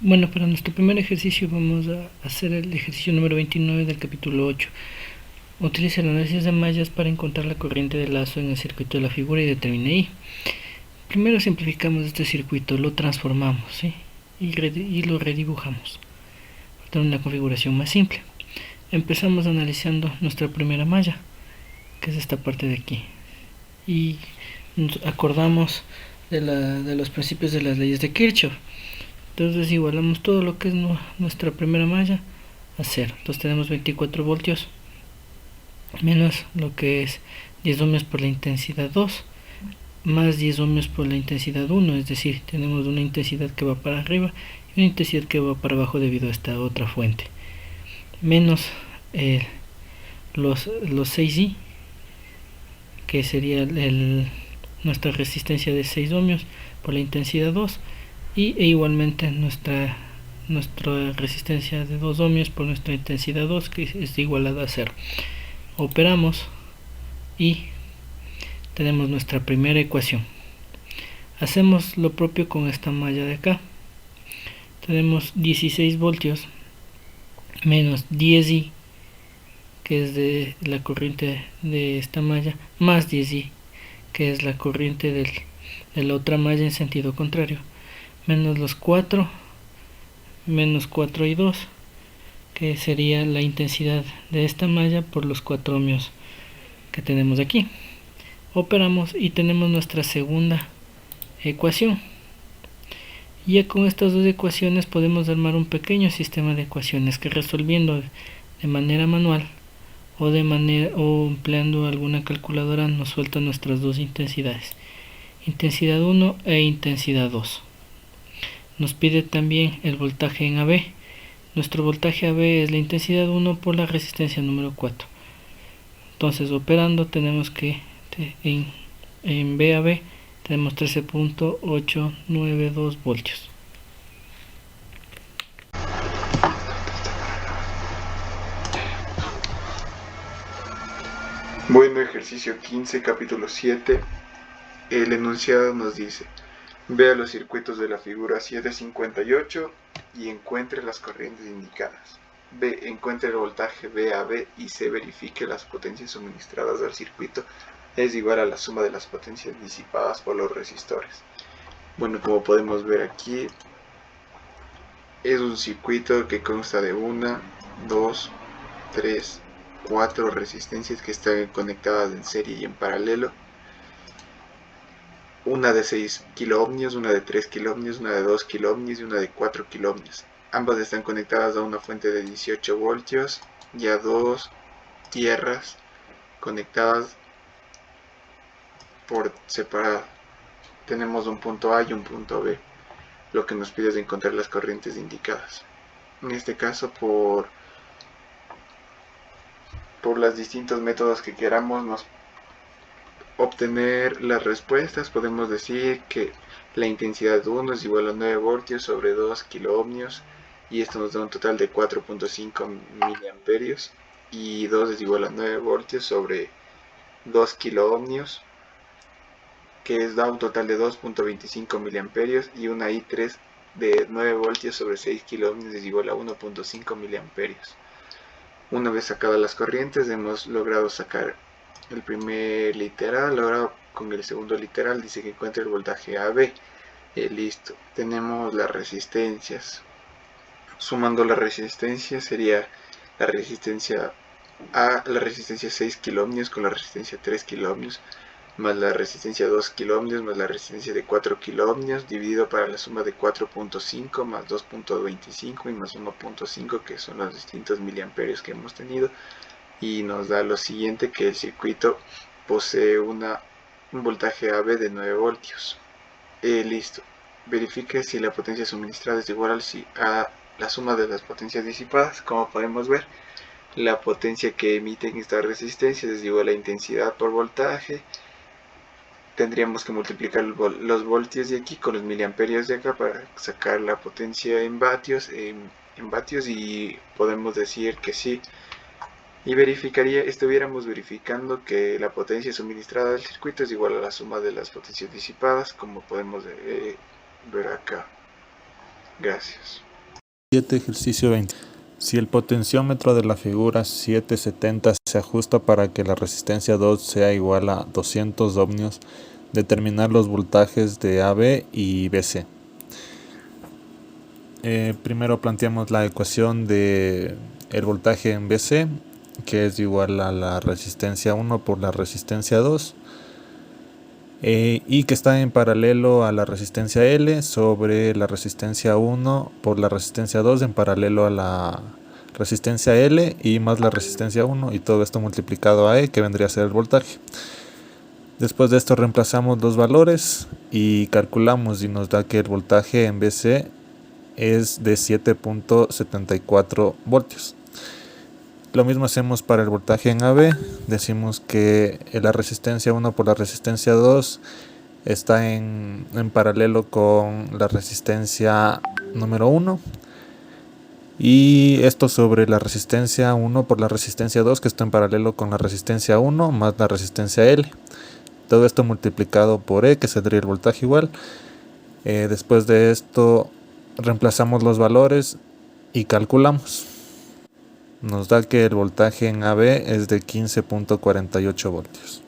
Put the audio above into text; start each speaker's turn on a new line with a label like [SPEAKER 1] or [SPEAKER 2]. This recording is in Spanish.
[SPEAKER 1] Bueno, para nuestro primer ejercicio vamos a hacer el ejercicio número 29 del capítulo 8. Utiliza el análisis de mallas para encontrar la corriente de lazo en el circuito de la figura y determine I. Primero simplificamos este circuito, lo transformamos, ¿sí? y lo redibujamos para tener una configuración más simple. Empezamos analizando nuestra primera malla, que es esta parte de aquí, y nos acordamos de los principios de las leyes de Kirchhoff. Entonces igualamos todo lo que es nuestra primera malla a 0. Entonces tenemos 24 voltios menos lo que es 10 ohmios por la intensidad 2 más 10 ohmios por la intensidad 1, es decir, tenemos una intensidad que va para arriba y una intensidad que va para abajo debido a esta otra fuente, menos los 6i, que sería nuestra resistencia de 6 ohmios por la intensidad 2, e igualmente nuestra resistencia de 2 ohmios por nuestra intensidad 2, que es igualada a 0. Operamos y tenemos nuestra primera ecuación. Hacemos lo propio con esta malla de acá. Tenemos 16 voltios menos 10i, que es de la corriente de esta malla, más 10i, que es la corriente de la otra malla en sentido contrario, menos los 4, menos 4 y 2, que sería la intensidad de esta malla por los 4 ohmios que tenemos aquí. Operamos y tenemos nuestra segunda ecuación. Ya con estas dos ecuaciones podemos armar un pequeño sistema de ecuaciones que, resolviendo de manera manual o empleando alguna calculadora, nos suelta nuestras dos intensidades, intensidad 1 e intensidad 2. Nos pide también el voltaje en AB. Nuestro voltaje AB es la intensidad 1 por la resistencia número 4. Entonces, operando, tenemos que en BAB tenemos 13.892 voltios.
[SPEAKER 2] Bueno, ejercicio 15, capítulo 7. El enunciado nos dice: vea los circuitos de la figura 758 y encuentre las corrientes indicadas. B. Encuentre el voltaje VAB y C. Verifique las potencias suministradas al circuito es igual a la suma de las potencias disipadas por los resistores. Bueno, como podemos ver aquí, es un circuito que consta de 1, 2, 3, 4 resistencias que están conectadas en serie y en paralelo. Una de 6 kiloohmios, una de 3 kiloohmios, una de 2 kiloohmios y una de 4 kiloohmios. Ambas están conectadas a una fuente de 18 voltios y a dos tierras conectadas por separado. Tenemos un punto A y un punto B. Lo que nos pide es encontrar las corrientes indicadas. En este caso, por los distintos métodos que queramos obtener las respuestas, podemos decir que la intensidad 1 es igual a 9 voltios sobre 2 kiloohmios, y esto nos da un total de 4.5 miliamperios, y 2 es igual a 9 voltios sobre 2 kiloohmios, que da un total de 2.25 miliamperios, y una I3 de 9 voltios sobre 6 kiloohmios es igual a 1.5 miliamperios. Una vez sacadas las corrientes, hemos logrado sacar el primer literal. Ahora con el segundo literal dice que encuentre el voltaje AB. Listo, tenemos las resistencias. Sumando la resistencia sería la resistencia A, la resistencia 6 kiloohmios con la resistencia 3 kiloohmios, más la resistencia 2 kiloohmios, más la resistencia de 4 kiloohmios, dividido para la suma de 4.5 más 2.25 y más 1.5, que son los distintos miliamperios que hemos tenido, y nos da lo siguiente, que el circuito posee un voltaje AB de 9 voltios. Listo. Verifique si la potencia suministrada es igual a la suma de las potencias disipadas. Como podemos ver, la potencia que emiten estas resistencias es igual a la intensidad por voltaje. Tendríamos que multiplicar los voltios de aquí con los miliamperios de acá para sacar la potencia en vatios, y podemos decir que sí. Y estuviéramos verificando que la potencia suministrada del circuito es igual a la suma de las potencias disipadas, como podemos ver acá. Gracias.
[SPEAKER 3] 7. Ejercicio 20. Si el potenciómetro de la figura 770 se ajusta para que la resistencia 2 sea igual a 200 ohmios, determinar los voltajes de AB y BC. Primero planteamos la ecuación de el voltaje en BC, que es igual a la resistencia 1 por la resistencia 2, y que está en paralelo a la resistencia L sobre la resistencia 1 por la resistencia 2 en paralelo a la resistencia L y más la resistencia 1, y todo esto multiplicado a E, que vendría a ser el voltaje. Después de esto reemplazamos los valores y calculamos, y nos da que el voltaje en BC es de 7.74 voltios. Lo mismo hacemos para el voltaje en AB. Decimos que la resistencia 1 por la resistencia 2 está en paralelo con la resistencia número 1, y esto sobre la resistencia 1 por la resistencia 2, que está en paralelo con la resistencia 1 más la resistencia L. Todo esto multiplicado por E, que saldría el voltaje igual. Después de esto reemplazamos los valores y calculamos. Nos da que el voltaje en AB es de 15.48 voltios.